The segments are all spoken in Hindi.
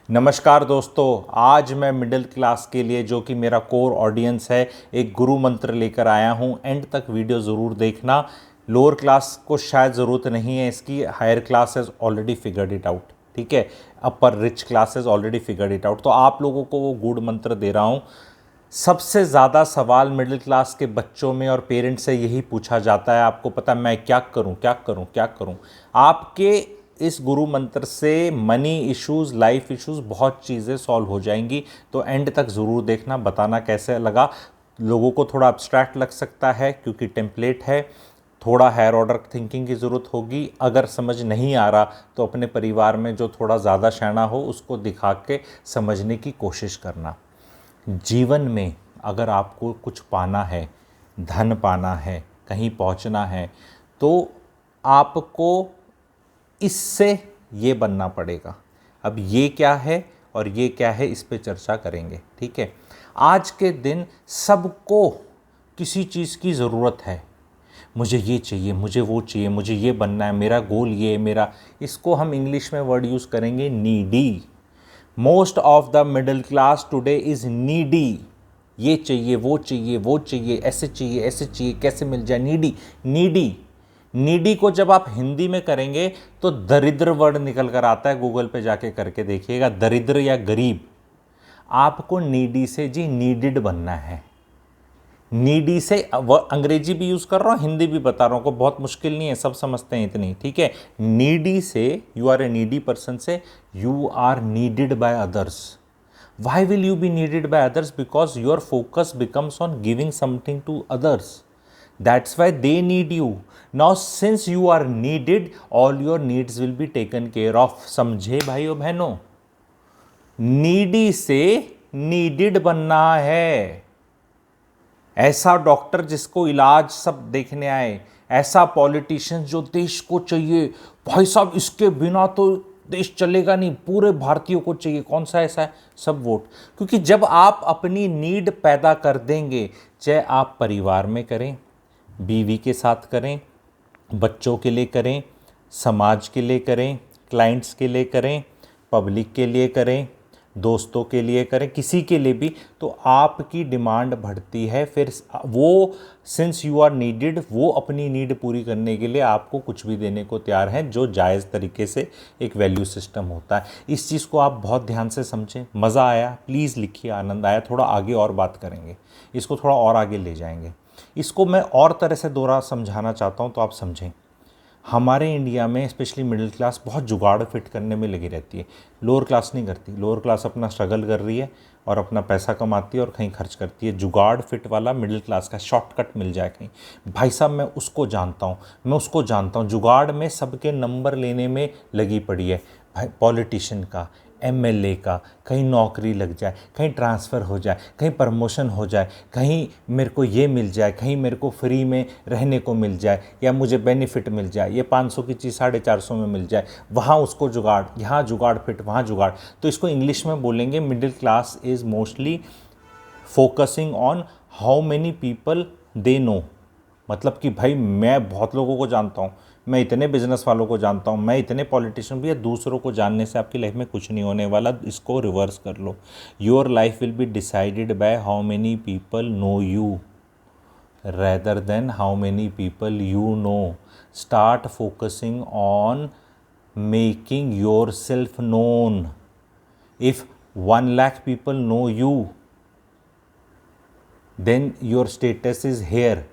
नमस्कार दोस्तों, आज मैं मिडिल क्लास के लिए जो कि मेरा कोर ऑडियंस है एक गुरु मंत्र लेकर आया हूं। एंड तक वीडियो ज़रूर देखना। लोअर क्लास को शायद ज़रूरत नहीं है इसकी, higher class has already figured it out, ठीक है। Upper rich classes already figured it out. तो आप लोगों को वो गुड मंत्र दे रहा हूं। सबसे ज़्यादा सवाल मिडिल क्लास के बच्चों में और पेरेंट्स से यही पूछा जाता है, आपको पता मैं क्या करूं क्या करूं क्या करूं। आपके इस गुरु मंत्र से मनी इश्यूज़, लाइफ इश्यूज़, बहुत चीज़ें सॉल्व हो जाएंगी। तो एंड तक ज़रूर देखना, बताना कैसे लगा। लोगों को थोड़ा अब्स्ट्रैक्ट लग सकता है क्योंकि टेम्पलेट है, थोड़ा हायर ऑर्डर थिंकिंग की ज़रूरत होगी। अगर समझ नहीं आ रहा तो अपने परिवार में जो थोड़ा ज़्यादा शैना हो उसको दिखा के समझने की कोशिश करना। जीवन में अगर आपको कुछ पाना है, धन पाना है, कहीं पहुंचना है, तो आपको इससे ये बनना पड़ेगा। अब ये क्या है और ये क्या है, इस पे चर्चा करेंगे, ठीक है। आज के दिन सबको किसी चीज़ की ज़रूरत है। मुझे ये चाहिए, मुझे वो चाहिए, मुझे ये बनना है, मेरा गोल ये है, मेरा, इसको हम इंग्लिश में वर्ड यूज़ करेंगे needy. Most of the middle class today is needy. ये चाहिए, वो चाहिए, वो चाहिए, ऐसे चाहिए, ऐसे चाहिए, कैसे मिल जाए, नीडी। नीडी नीडी को जब आप हिंदी में करेंगे तो दरिद्र वर्ड निकल कर आता है। गूगल पे जाके करके देखिएगा, दरिद्र या गरीब। आपको नीडी से जी नीडिड बनना है। नीडी से अंग्रेजी भी यूज़ कर रहा हूँ, हिंदी भी बता रहा हूँ, को बहुत मुश्किल नहीं है, सब समझते हैं इतनी, ठीक है। नीडी से, you are a needy person से you are needed by others. Why will you be needed by others? Because your focus becomes on giving something to others. That's why they need you. Now since you are needed, all your needs will be taken care of. समझे भाइयों बहनों? नीडी से नीडिड बनना है। ऐसा डॉक्टर जिसको इलाज सब देखने आए, ऐसा पॉलिटिशियन जो देश को चाहिए, भाई साहब इसके बिना तो देश चलेगा नहीं, पूरे भारतीयों को चाहिए। कौन सा ऐसा है? सब वोट। क्योंकि जब आप अपनी नीड पैदा कर देंगे, चाहे आप परिवार में करें, बीवी के साथ करें, बच्चों के लिए करें, समाज के लिए करें, क्लाइंट्स के लिए करें, पब्लिक के लिए करें, दोस्तों के लिए करें, किसी के लिए भी, तो आपकी डिमांड बढ़ती है। फिर वो, सिंस यू आर नीडेड, वो अपनी नीड पूरी करने के लिए आपको कुछ भी देने को तैयार हैं, जो जायज़ तरीके से एक वैल्यू सिस्टम होता है। इस चीज़ को आप बहुत ध्यान से समझें। मज़ा आया? प्लीज़ लिखिए आनंद आया। थोड़ा आगे और बात करेंगे, इसको थोड़ा और आगे ले जाएंगे। इसको मैं और तरह से दोहरा समझाना चाहता हूँ तो आप समझें। हमारे इंडिया में स्पेशली मिडिल क्लास बहुत जुगाड़ फिट करने में लगी रहती है। लोअर क्लास नहीं करती। लोअर क्लास अपना स्ट्रगल कर रही है और अपना पैसा कमाती है और कहीं खर्च करती है। जुगाड़ फिट वाला मिडिल क्लास का शॉर्टकट मिल जाए कहीं, भाई साहब मैं उसको जानता हूँ, मैं उसको जानता हूँ। जुगाड़ में सबके नंबर लेने में लगी पड़ी है। भाई पॉलिटिशियन का, एमएलए का, कहीं नौकरी लग जाए, कहीं ट्रांसफ़र हो जाए, कहीं प्रमोशन हो जाए, कहीं मेरे को ये मिल जाए, कहीं मेरे को फ्री में रहने को मिल जाए, या मुझे बेनिफिट मिल जाए, ये 500 की चीज़ 450 में मिल जाए, वहाँ उसको जुगाड़, यहाँ जुगाड़ फिट, वहाँ जुगाड़। तो इसको इंग्लिश में बोलेंगे middle class is mostly focusing on how many people they know. मतलब कि भाई मैं बहुत लोगों को जानता हूँ, मैं इतने बिजनेस वालों को जानता हूँ, मैं इतने पॉलिटिशियन भी है। दूसरों को जानने से आपकी लाइफ में कुछ नहीं होने वाला। इसको रिवर्स कर लो। Your life will be decided by how many people know you rather than how many people you know. Start focusing on making yourself known. If 1 lakh people know you, then your status is here,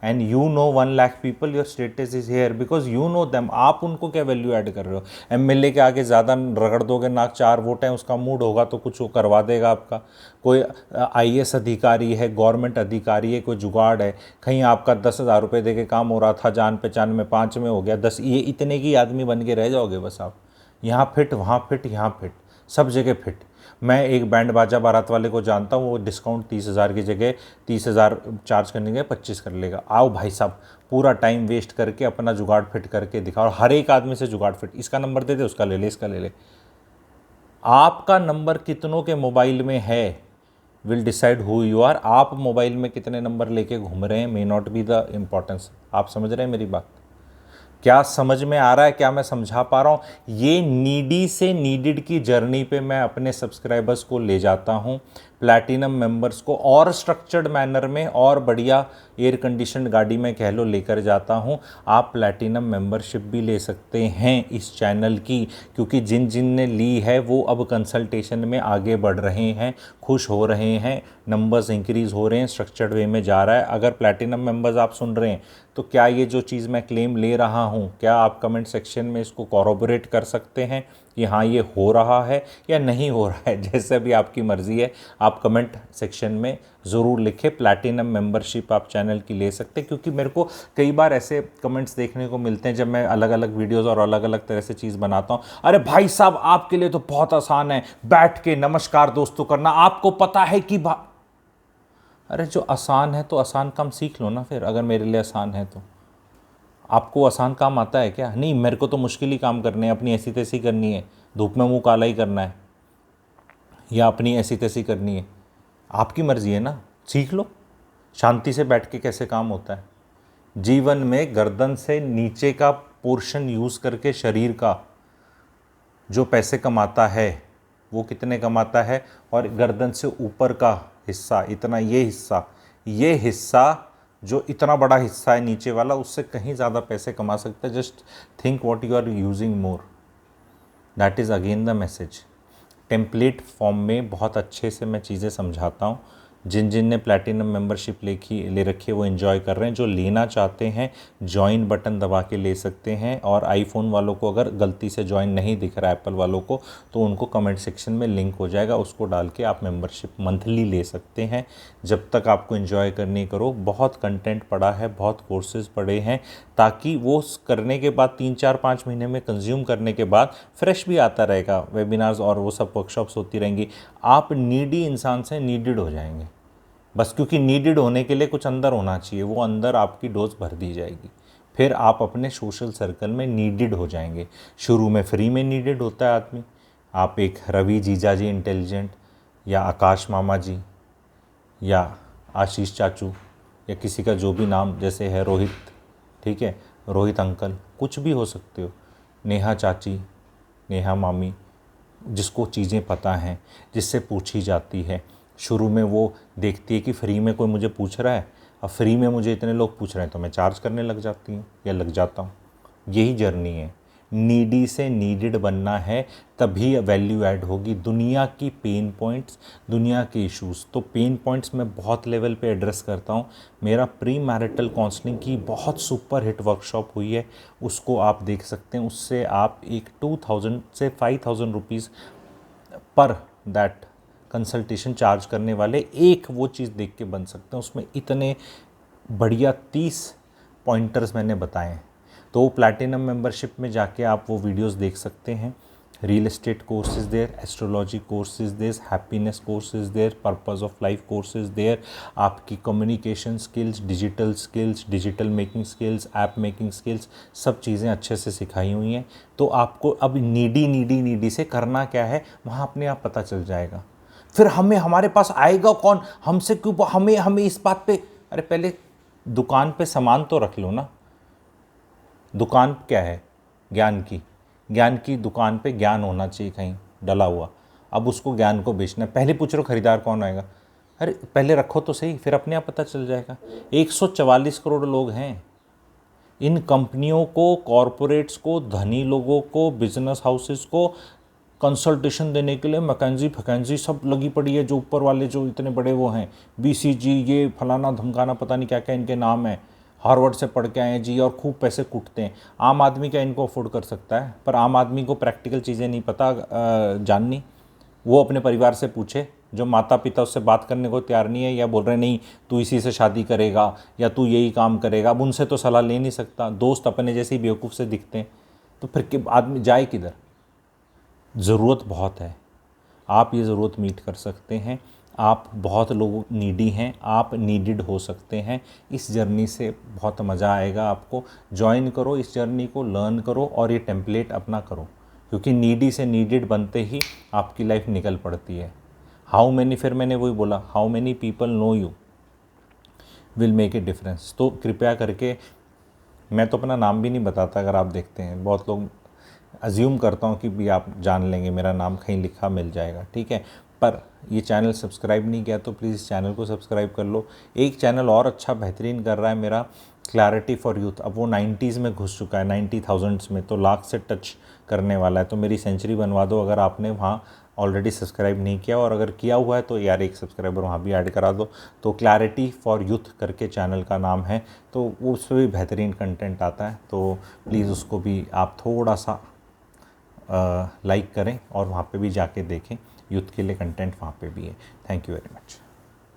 and you know 1 lakh people, your status is here because you know them. आप उनको क्या वैल्यू ऐड कर रहे हो? एमएलए के आगे ज़्यादा रगड़ दोगे नाक, 4 वोट हैं, उसका मूड होगा तो कुछ वो करवा देगा आपका। कोई आईएएस अधिकारी है, गवर्नमेंट अधिकारी है, कोई जुगाड़ है, कहीं आपका 10,000 रुपये दे के काम हो रहा था, जान पहचान में 5 में हो गया 10, ये इतने की आदमी बन के रह जाओगे बस आप। यहाँ फिट, वहाँ फिट, यहाँ फिट, सब जगह फिट। मैं एक बैंड बाजा बारात वाले को जानता हूँ, वो डिस्काउंट 30,000 की जगह 30,000 चार्ज करने के 25 कर लेगा। आओ भाई साहब, पूरा टाइम वेस्ट करके अपना जुगाड़ फिट करके दिखा, और हर एक आदमी से जुगाड़ फिट, इसका नंबर दे दे, उसका ले ले, इसका ले ले। आपका नंबर कितनों के मोबाइल में है will decide who you are. आप मोबाइल में कितने नंबर लेके घूम रहे हैं may not be the importance. आप समझ रहे हैं मेरी बात? क्या समझ में आ रहा है? क्या मैं समझा पा रहा हूँ? ये नीडी से नीडिड की जर्नी पे मैं अपने सब्सक्राइबर्स को ले जाता हूँ, प्लैटिनम मेंबर्स को और स्ट्रक्चर्ड मैनर में और बढ़िया एयर कंडीशनड गाड़ी में कह लो लेकर जाता हूँ। आप प्लैटिनम मेंबरशिप भी ले सकते हैं इस चैनल की, क्योंकि जिन जिन ने ली है वो अब कंसल्टेशन में आगे बढ़ रहे हैं, खुश हो रहे हैं, नंबर्स इंक्रीज़ हो रहे हैं, स्ट्रक्चर्ड वे में जा रहा है। अगर प्लैटिनम मेंबर्स आप सुन रहे हैं तो क्या ये जो चीज़ मैं क्लेम ले रहा हूँ, क्या आप कमेंट सेक्शन में इसको कॉरोबोरेट कर सकते हैं कि हाँ ये हो रहा है या नहीं हो रहा है? जैसे भी आपकी मर्ज़ी है, आप कमेंट सेक्शन में ज़रूर लिखें। प्लैटिनम मेंबरशिप आप चैनल की ले सकते हैं, क्योंकि मेरे को कई बार ऐसे कमेंट्स देखने को मिलते हैं जब मैं अलग अलग वीडियोज़ और अलग अलग तरह से चीज़ बनाता हूँ। अरे भाई साहब, आपके लिए तो बहुत आसान है बैठ के नमस्कार दोस्तों करना, आपको पता है कि अरे जो आसान है तो आसान काम सीख लो ना फिर। अगर मेरे लिए आसान है तो आपको आसान काम आता है क्या? नहीं, मेरे को तो मुश्किल ही काम करने हैं, अपनी ऐसी तैसी करनी है, धूप में मुंह काला ही करना है, या अपनी ऐसी तैसी करनी है। आपकी मर्जी है ना, सीख लो शांति से बैठ के कैसे काम होता है। जीवन में गर्दन से नीचे का पोर्शन यूज़ करके शरीर का जो पैसे कमाता है वो कितने कमाता है, और गर्दन से ऊपर का हिस्सा इतना, ये हिस्सा जो इतना बड़ा हिस्सा है नीचे वाला, उससे कहीं ज़्यादा पैसे कमा सकता है। Just think what you are using more, that is again the message. Template form में बहुत अच्छे से मैं चीज़ें समझाता हूँ। जिन जिन ने प्लैटिनम मेंबरशिप ले रखी है वो एंजॉय कर रहे हैं। जो लेना चाहते हैं जॉइन बटन दबा के ले सकते हैं। और आईफोन वालों को अगर गलती से जॉइन नहीं दिख रहा है एप्पल वालों को, तो उनको कमेंट सेक्शन में लिंक हो जाएगा, उसको डाल के आप मेंबरशिप मंथली ले सकते हैं। जब तक आपको एंजॉय करनी करो। बहुत कंटेंट पड़ा है, बहुत कोर्सेज पड़े हैं, ताकि वो करने के बाद 3-4-5 महीने में कंज्यूम करने के बाद फ्रेश भी आता रहेगा, वेबिनार्स और वो सब वर्कशॉप्स होती रहेंगी। आप नीडी इंसान से नीडेड हो जाएंगे, बस क्योंकि नीडेड होने के लिए कुछ अंदर होना चाहिए, वो अंदर आपकी डोज भर दी जाएगी। फिर आप अपने सोशल सर्कल में नीडेड हो जाएंगे। शुरू में फ्री में नीडेड होता है आदमी। आप एक रवि जीजा जी इंटेलिजेंट, या आकाश मामा जी, या आशीष चाचू, या किसी का जो भी नाम जैसे है, रोहित, ठीक है, रोहित अंकल, कुछ भी हो सकते हो, नेहा चाची, नेहा मामी, जिसको चीज़ें पता हैं, जिससे पूछी जाती है। शुरू में वो देखती है कि फ्री में कोई मुझे पूछ रहा है, अब फ्री में मुझे इतने लोग पूछ रहे हैं तो मैं चार्ज करने लग जाती हूँ या लग जाता हूँ। यही जर्नी है, नीडी से नीडेड बनना है, तभी वैल्यू ऐड होगी। दुनिया की पेन पॉइंट्स, दुनिया के इश्यूज़, तो पेन पॉइंट्स मैं बहुत लेवल पे एड्रेस करता हूँ। मेरा प्री मैरिटल काउंसलिंग की बहुत सुपर हिट वर्कशॉप हुई है, उसको आप देख सकते हैं। उससे आप एक 2000 से 5000 रुपीज़ पर दैट कंसल्टेशन चार्ज करने वाले एक वो चीज़ देख के बन सकते हैं। उसमें इतने बढ़िया 30 पॉइंटर्स मैंने बताए हैं। तो प्लैटिनम मेंबरशिप में जाके आप वो वीडियोस देख सकते हैं। Real estate course is there, astrology course is there, happiness course is there, purpose of life course is there. आपकी communication skills, digital making skills, app making skills, सब चीज़ें अच्छे से सिखाई हुई हैं। तो आपको अब नीडी से करना क्या है वहाँ अपने आप पता चल जाएगा। फिर हमारे पास आएगा कौन, हमसे क्यों, हमें इस बात पे, अरे पहले दुकान पे सामान तो रख लो ना। दुकान क्या है? ज्ञान की दुकान पे ज्ञान होना चाहिए कहीं डला हुआ। अब उसको ज्ञान को बेचना है, पहले पूछ रहे हो खरीदार कौन आएगा? अरे पहले रखो तो सही, फिर अपने आप पता चल जाएगा। 144 करोड़ लोग हैं। इन कंपनियों को, कॉरपोरेट्स को, धनी लोगों को, बिजनेस हाउसेस को कंसल्टेशन देने के लिए मैकेंजी सब लगी पड़ी है। जो ऊपर वाले जो इतने बड़े वो हैं, BCG, ये फलाना धमकाना, पता नहीं क्या क्या इनके नाम है, हार्वर्ड से पढ़ के आए हैं जी, और खूब पैसे कूटते हैं। आम आदमी क्या इनको अफोर्ड कर सकता है? पर आम आदमी को प्रैक्टिकल चीज़ें नहीं पता जाननी। वो अपने परिवार से पूछे, जो माता पिता उससे बात करने को तैयार नहीं है, या बोल रहे नहीं तू इसी से शादी करेगा या तू यही काम करेगा, अब उनसे तो सलाह ले नहीं सकता। दोस्त अपने जैसे ही बेवकूफ़ से दिखते हैं, तो फिर आदमी जाए किधर? ज़रूरत बहुत है, आप ये ज़रूरत मीट कर सकते हैं। आप बहुत लोग नीडी हैं, आप नीडेड हो सकते हैं। इस जर्नी से बहुत मज़ा आएगा आपको। ज्वाइन करो इस जर्नी को, लर्न करो और ये टेम्पलेट अपना करो, क्योंकि नीडी से नीडेड बनते ही आपकी लाइफ निकल पड़ती है। हाउ मैनी, फिर मैंने वही बोला, how many people know you will make a difference. तो कृपया करके मैं तो अपना नाम भी नहीं बताता, अगर आप देखते हैं बहुत लोग अज्यूम करता हूँ कि भी आप जान लेंगे, मेरा नाम कहीं लिखा मिल जाएगा, ठीक है। पर ये चैनल सब्सक्राइब नहीं किया तो प्लीज़ चैनल को सब्सक्राइब कर लो। एक चैनल और अच्छा बेहतरीन कर रहा है मेरा, क्लैरिटी फॉर यूथ। अब वो 90s में घुस चुका है, 90,000 में, तो लाख से टच करने वाला है। तो मेरी सेंचुरी बनवा दो अगर आपने वहाँ ऑलरेडी सब्सक्राइब नहीं किया, और अगर किया हुआ है तो यार एक सब्सक्राइबर वहाँ भी ऐड करा दो। तो क्लैरिटी फॉर यूथ करके चैनल का नाम है, तो उस पर भी बेहतरीन कंटेंट आता है, तो प्लीज़ उसको भी आप थोड़ा सा लाइक करें और वहाँ पे भी जाके देखें, यूथ के लिए कंटेंट वहाँ पे भी है। Thank you very much.